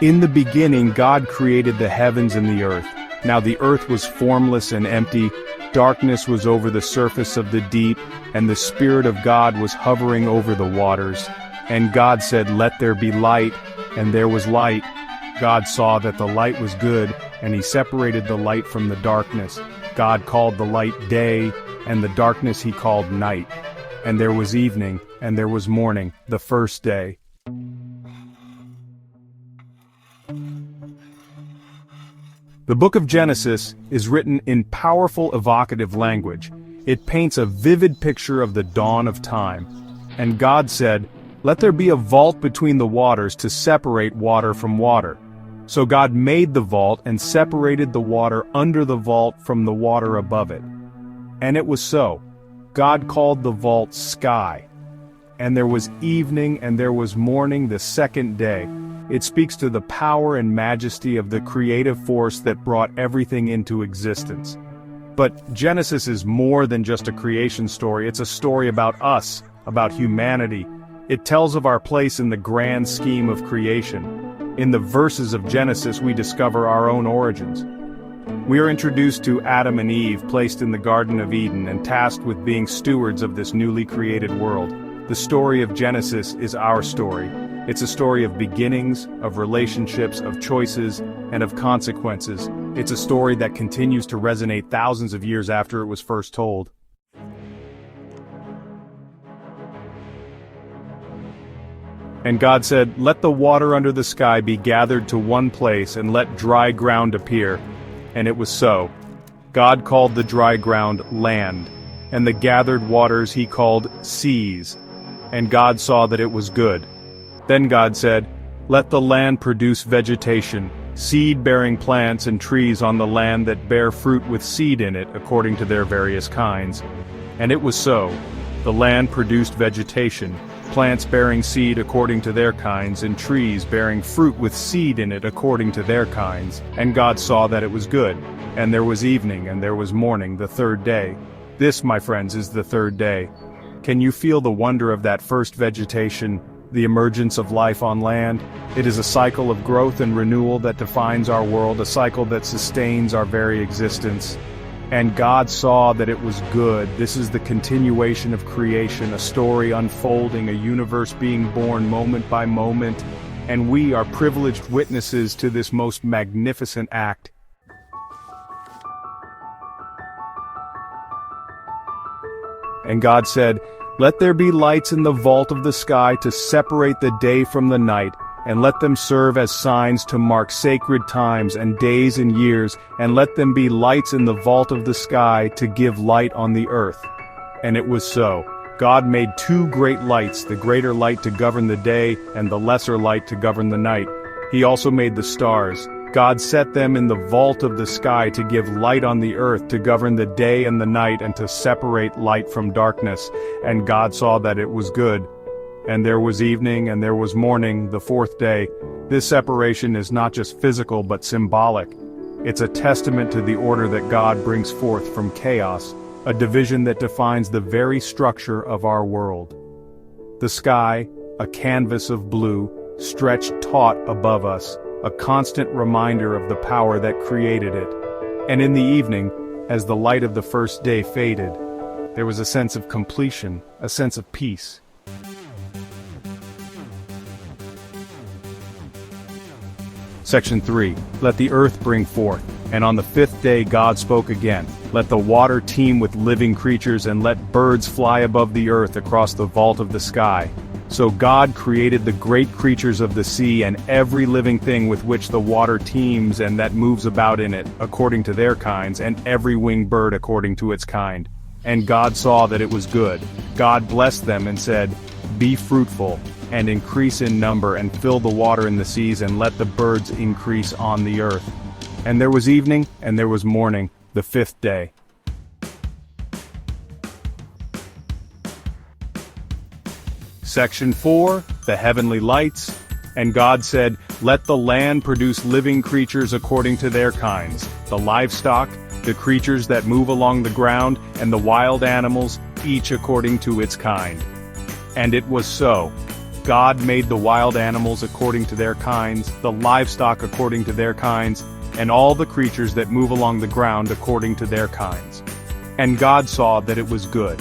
In the beginning God created the heavens and the earth. Now the earth was formless and empty, darkness was over the surface of the deep, and the Spirit of God was hovering over the waters. And God said, "Let there be light," and there was light. God saw that the light was good, and he separated the light from the darkness. God called the light day, and the darkness he called night. And there was evening, and there was morning, the first day. The book of Genesis is written in powerful evocative language. It paints a vivid picture of the dawn of time. And God said, "Let there be a vault between the waters to separate water from water." So God made the vault and separated the water under the vault from the water above it. And it was so. God called the vault sky. And there was evening and there was morning the second day. It speaks to the power and majesty of the creative force that brought everything into existence. But Genesis is more than just a creation story. It's a story about us, about humanity. It tells of our place in the grand scheme of creation. In the verses of Genesis we discover our own origins. We are introduced to Adam and Eve placed in the Garden of Eden and tasked with being stewards of this newly created world. The story of Genesis is our story. It's a story of beginnings, of relationships, of choices, and of consequences. It's a story that continues to resonate thousands of years after it was first told. And God said, "Let the water under the sky be gathered to one place, and let dry ground appear." And it was so. God called the dry ground land, and the gathered waters he called seas. And God saw that it was good. Then God said, "Let the land produce vegetation, seed-bearing plants and trees on the land that bear fruit with seed in it according to their various kinds." And it was so. The land produced vegetation, plants bearing seed according to their kinds, and trees bearing fruit with seed in it according to their kinds. And God saw that it was good. And there was evening and there was morning the third day. This, my friends, is the third day. Can you feel the wonder of that first vegetation, the emergence of life on land? It is a cycle of growth and renewal that defines our world, a cycle that sustains our very existence. And God saw that it was good. This is the continuation of creation, a story unfolding, a universe being born moment by moment, and we are privileged witnesses to this most magnificent act. And God said, "Let there be lights in the vault of the sky to separate the day from the night, and let them serve as signs to mark sacred times and days and years, and let them be lights in the vault of the sky to give light on the earth." And it was so. God made two great lights, the greater light to govern the day, and the lesser light to govern the night. He also made the stars. God set them in the vault of the sky to give light on the earth, to govern the day and the night, and to separate light from darkness. And God saw that it was good. And there was evening and there was morning, the fourth day. This separation is not just physical but symbolic. It's a testament to the order that God brings forth from chaos, a division that defines the very structure of our world. The sky, a canvas of blue, stretched taut above us, a constant reminder of the power that created it. And in the evening, as the light of the first day faded, there was a sense of completion, a sense of peace. Section 3. Let the earth bring forth. And on the fifth day God spoke again. Let the water teem with living creatures, and let birds fly above the earth across the vault of the sky. So God created the great creatures of the sea and every living thing with which the water teems and that moves about in it, according to their kinds, and every winged bird according to its kind. And God saw that it was good. God blessed them and said, "Be fruitful, and increase in number, and fill the water in the seas, and let the birds increase on the earth." And there was evening, and there was morning, the fifth day. Section 4, the heavenly lights. And God said, "Let the land produce living creatures according to their kinds, the livestock, the creatures that move along the ground, and the wild animals, each according to its kind." And it was so. God made the wild animals according to their kinds, the livestock according to their kinds, and all the creatures that move along the ground according to their kinds. And God saw that it was good.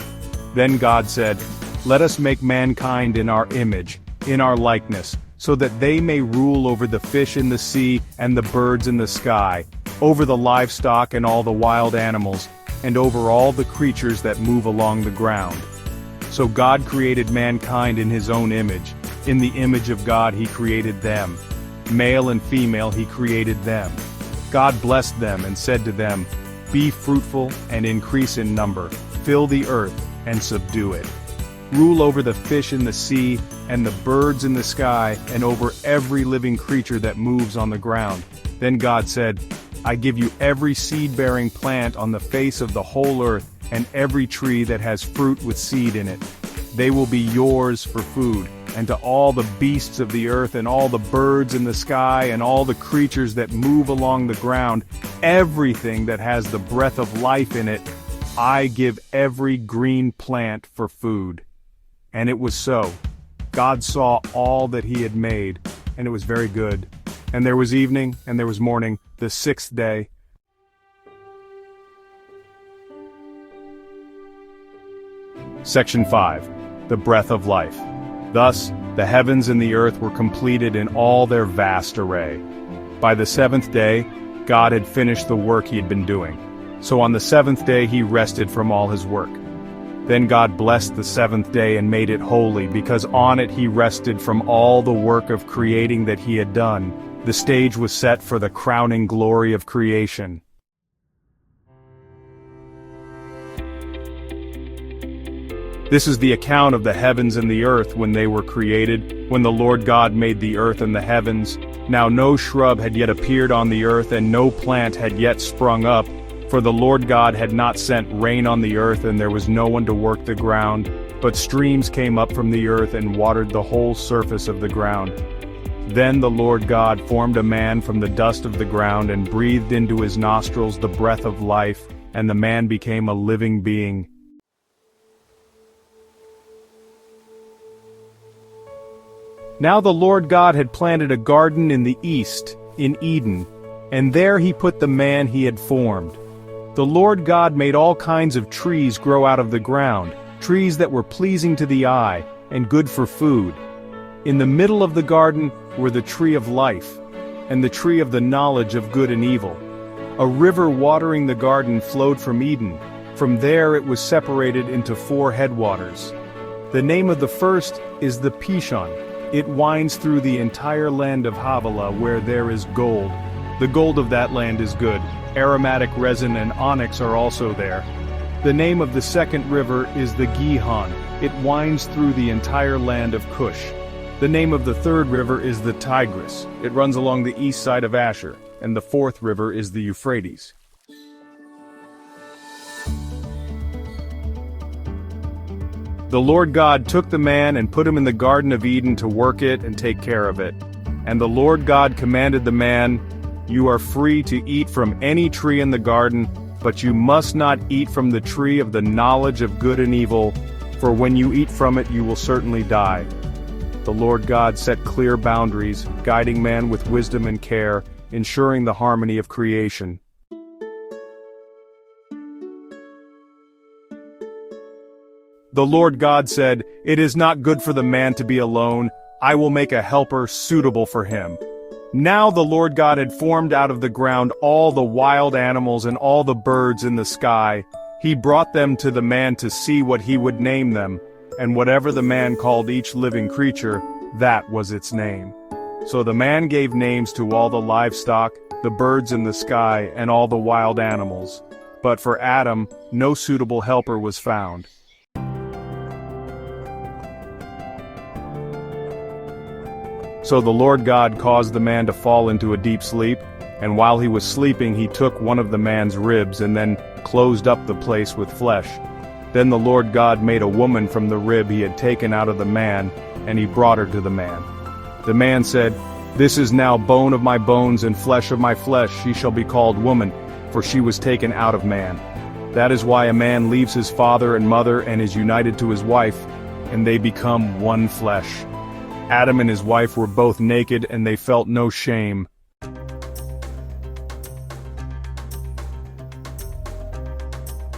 Then God said, "Let us make mankind in our image, in our likeness, so that they may rule over the fish in the sea and the birds in the sky, over the livestock and all the wild animals, and over all the creatures that move along the ground." So God created mankind in his own image. In the image of God he created them. Male and female he created them. God blessed them and said to them, "Be fruitful and increase in number, fill the earth and subdue it. Rule over the fish in the sea and the birds in the sky and over every living creature that moves on the ground." Then God said, "I give you every seed-bearing plant on the face of the whole earth and every tree that has fruit with seed in it. They will be yours for food, and to all the beasts of the earth and all the birds in the sky and all the creatures that move along the ground, everything that has the breath of life in it, I give every green plant for food." And it was so. God saw all that he had made, and it was very good. And there was evening, and there was morning, the sixth day. Section 5. The breath of life. Thus, the heavens and the earth were completed in all their vast array. By the seventh day, God had finished the work he had been doing. So on the seventh day he rested from all his work. Then God blessed the seventh day and made it holy, because on it he rested from all the work of creating that he had done. The stage was set for the crowning glory of creation. This is the account of the heavens and the earth when they were created, when the Lord God made the earth and the heavens. Now no shrub had yet appeared on the earth, and no plant had yet sprung up, for the Lord God had not sent rain on the earth, and there was no one to work the ground. But streams came up from the earth and watered the whole surface of the ground. Then the Lord God formed a man from the dust of the ground and breathed into his nostrils the breath of life, and the man became a living being. Now the Lord God had planted a garden in the east, in Eden, and there he put the man he had formed. The Lord God made all kinds of trees grow out of the ground, trees that were pleasing to the eye, and good for food. In the middle of the garden were the tree of life, and the tree of the knowledge of good and evil. A river watering the garden flowed from Eden. From there it was separated into 4 headwaters. The name of the first is the Pishon. It winds through the entire land of Havilah, where there is gold. The gold of that land is good. Aromatic resin and onyx are also there. The name of the second river is the Gihon. It winds through the entire land of Cush. The name of the third river is the Tigris. It runs along the east side of Asher. And the fourth river is the Euphrates. The Lord God took the man and put him in the Garden of Eden to work it and take care of it. And the Lord God commanded the man, "You are free to eat from any tree in the garden, but you must not eat from the tree of the knowledge of good and evil, for when you eat from it you will certainly die." The Lord God set clear boundaries, guiding man with wisdom and care, ensuring the harmony of creation. The Lord God said, "It is not good for the man to be alone. I will make a helper suitable for him." Now the Lord God had formed out of the ground all the wild animals and all the birds in the sky. He brought them to the man to see what he would name them, and whatever the man called each living creature, that was its name. So the man gave names to all the livestock, the birds in the sky, and all the wild animals. But for Adam, no suitable helper was found. So the Lord God caused the man to fall into a deep sleep, and while he was sleeping he took one of the man's ribs and then closed up the place with flesh. Then the Lord God made a woman from the rib he had taken out of the man, and he brought her to the man. The man said, "This is now bone of my bones and flesh of my flesh. She shall be called woman, for she was taken out of man." That is why a man leaves his father and mother and is united to his wife, and they become one flesh. Adam and his wife were both naked and they felt no shame.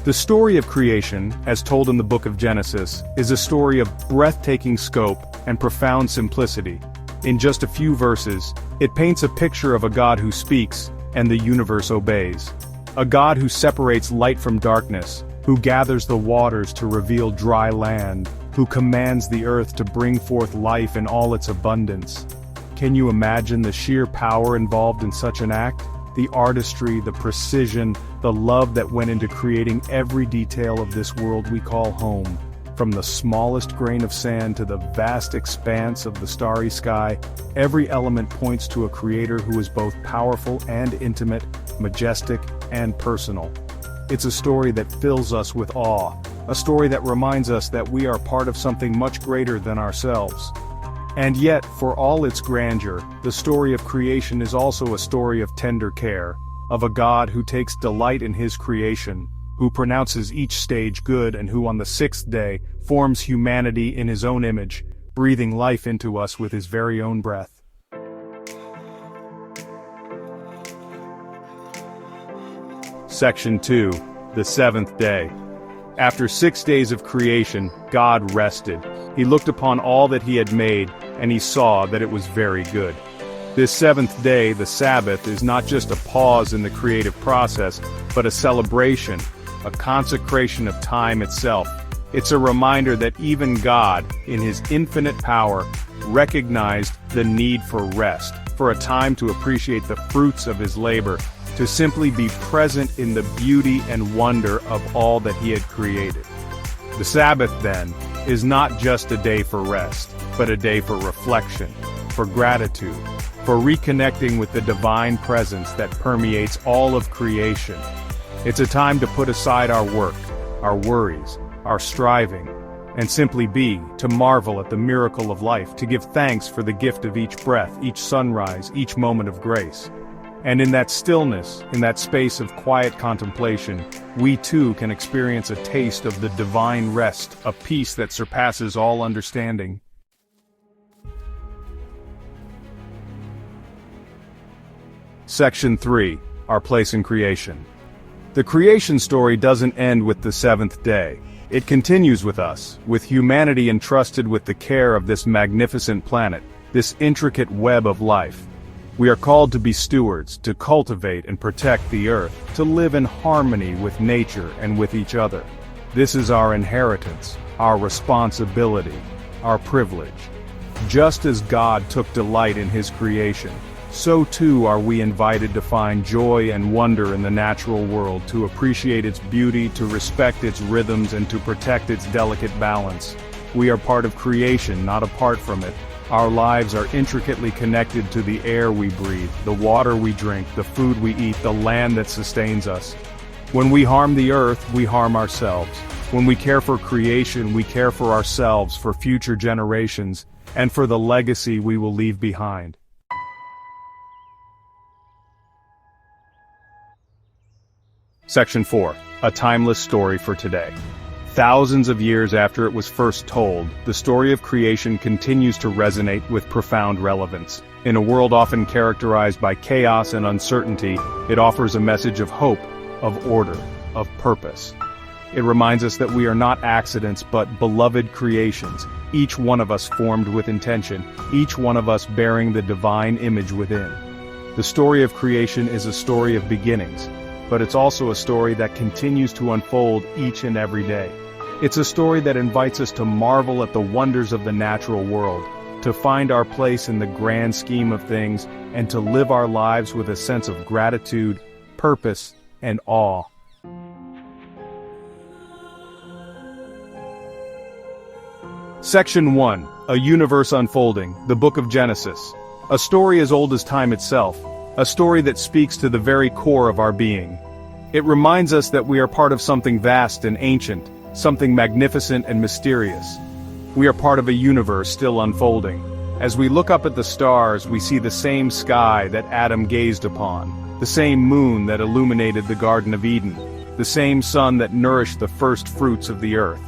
The story of creation, as told in the book of Genesis, is a story of breathtaking scope and profound simplicity. In just a few verses, it paints a picture of a God who speaks, and the universe obeys. A God who separates light from darkness, who gathers the waters to reveal dry land, who commands the earth to bring forth life in all its abundance. Can you imagine the sheer power involved in such an act? The artistry, the precision, the love that went into creating every detail of this world we call home. From the smallest grain of sand to the vast expanse of the starry sky, every element points to a creator who is both powerful and intimate, majestic and personal. It's a story that fills us with awe, a story that reminds us that we are part of something much greater than ourselves. And yet, for all its grandeur, the story of creation is also a story of tender care, of a God who takes delight in his creation, who pronounces each stage good and who on the sixth day forms humanity in his own image, breathing life into us with his very own breath. Section 2. The seventh day. After 6 days of creation, God rested. He looked upon all that he had made, and he saw that it was very good. This seventh day, the Sabbath, is not just a pause in the creative process, but a celebration, a consecration of time itself. It's a reminder that even God, in his infinite power, recognized the need for rest, for a time to appreciate the fruits of his labor, to simply be present in the beauty and wonder of all that he had created. The Sabbath, then, is not just a day for rest, but a day for reflection, for gratitude, for reconnecting with the divine presence that permeates all of creation. It's a time to put aside our work, our worries, our striving, and simply be, to marvel at the miracle of life, to give thanks for the gift of each breath, each sunrise, each moment of grace. And in that stillness, in that space of quiet contemplation, we too can experience a taste of the divine rest, a peace that surpasses all understanding. Section 3. Our place in creation. The creation story doesn't end with the seventh day. It continues with us, with humanity entrusted with the care of this magnificent planet, this intricate web of life. We are called to be stewards, to cultivate and protect the earth, to live in harmony with nature and with each other. This is our inheritance, our responsibility, our privilege. Just as God took delight in his creation, so too are we invited to find joy and wonder in the natural world, to appreciate its beauty, to respect its rhythms, and to protect its delicate balance. We are part of creation, not apart from it. Our lives are intricately connected to the air we breathe, the water we drink, the food we eat, the land that sustains us. When we harm the earth, we harm ourselves. When we care for creation, we care for ourselves, for future generations, and for the legacy we will leave behind. Section 4. A timeless story for today. Thousands of years after it was first told, the story of creation continues to resonate with profound relevance. In a world often characterized by chaos and uncertainty, it offers a message of hope, of order, of purpose. It reminds us that we are not accidents but beloved creations, each one of us formed with intention, each one of us bearing the divine image within. The story of creation is a story of beginnings, but it's also a story that continues to unfold each and every day. It's a story that invites us to marvel at the wonders of the natural world, to find our place in the grand scheme of things, and to live our lives with a sense of gratitude, purpose, and awe. Section 1. A Universe Unfolding, the Book of Genesis. A story as old as time itself, a story that speaks to the very core of our being. It reminds us that we are part of something vast and ancient, something magnificent and mysterious. We are part of a universe still unfolding. As we look up at the stars, we see the same sky that Adam gazed upon, the same moon that illuminated the Garden of Eden, the same sun that nourished the first fruits of the earth.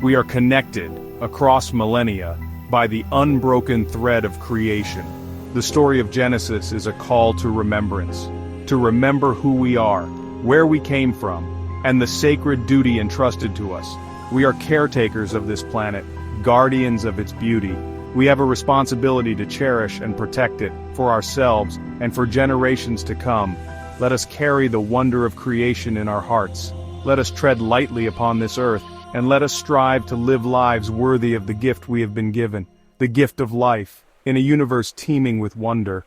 We are connected, across millennia, by the unbroken thread of creation. The story of Genesis is a call to remembrance, to remember who we are, where we came from, and the sacred duty entrusted to us. We are caretakers of this planet, guardians of its beauty. We have a responsibility to cherish and protect it, for ourselves and for generations to come. Let us carry the wonder of creation in our hearts. Let us tread lightly upon this earth, and let us strive to live lives worthy of the gift we have been given, the gift of life, in a universe teeming with wonder.